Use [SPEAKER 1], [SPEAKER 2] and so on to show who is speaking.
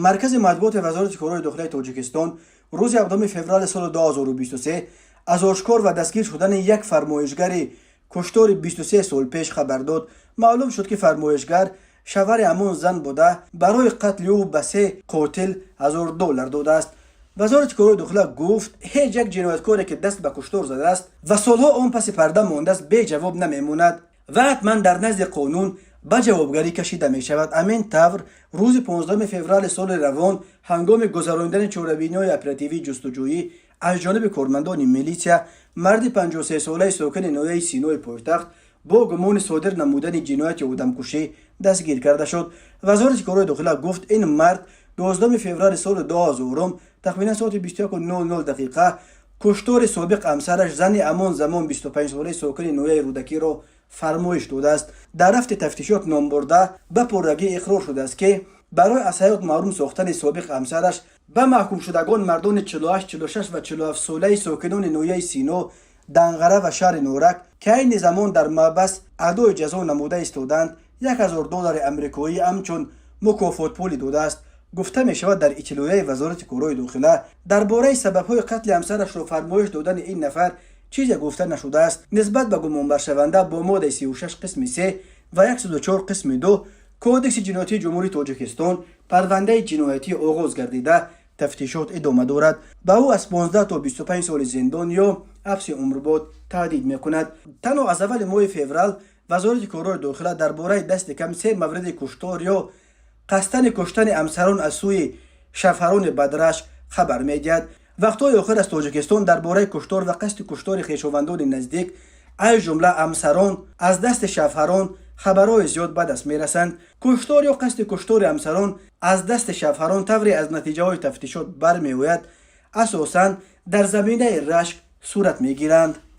[SPEAKER 1] مرکز مطبوعات وزارت کارهای داخلی تاجیکستان روز 7 فوریه سال 2023 از آشکار و دستگیر شدن یک فرمایشگر کشتار 23 سال پیش خبر داد. معلوم شد که فرمایشگر شوهر همون زن بوده برای قتل او به 3 قاتل $1000 داده است. وزارت کارهای داخلی گفت هیچ یک جنایتکاری که دست به کشتار زده است و سالها آن پس پرده مانده است بی جواب نمیماند و حتما در نزد قانون به جوابگری کشیده می شود. همین طور روز 15 فوریه سال روان هنگام گذراندن چاره‌بینی‌های اپراتیوی جستجویی از جانب کارمندان میلیشیا مرد 53 ساله ساکن ناحیه سینوی پایتخت با گمان صادر نمودن جنایت آدمکشی دستگیر کرده شد. وزارت کارهای داخلی گفت این مرد 12 فوریه سال 2000 تقریبا ساعت 21:00 دقیقه کشتار سابق همسرش زن امان زمان 25 ساله ساکن ناحیه رودکی را فرمایش داده است. در رفت تفتیشات نام برده به پررگی اقرار شده است که برای از حیات محروم ساختن سابق همسرش به محکوم شدگان مردان 48، 46 و 47 ساله ساکنان ناحیه سینو، دنغره و شهر نورک که این زمان در محبس ادای جزا نموده ایستادند $1000 امریکایی همچون مکافات پولی داده است. گفته می شود در اطلاعیه وزارت کارهای داخلی درباره سبب‌های قتل همسرش را فرمایش دادن این نفر چیزی گفته نشده است. نسبت به گمانبر شونده با ماده 36 قسم 3 و 104 قسم 2 کودکس جنایتی جمهوری تاجیکستان پرونده جنایتی آغاز گردیده تفتیشات ادامه دارد. به او از 15 تا 25 سال زندان یا حبس عمرباد تهدید میکند. تنها از اول ماه فوریه وزارت کارهای داخلی درباره دست کم 3 مورد کشتار یا قصدن کشتن همسران از سوی شوهران بدرش خبر میدهد. وقتهای آخر از تاجیکستان درباره کشتار و قصد کشتار خویشاوندان نزدیک از جمله همسران از دست شوهران خبرهای زیاد به دست میرسند. کشتار یا قصد کشتار همسران از دست شوهران طوری از نتیجه های تفتیشات برمیآید اساساً در زمینه رشک صورت میگیرند.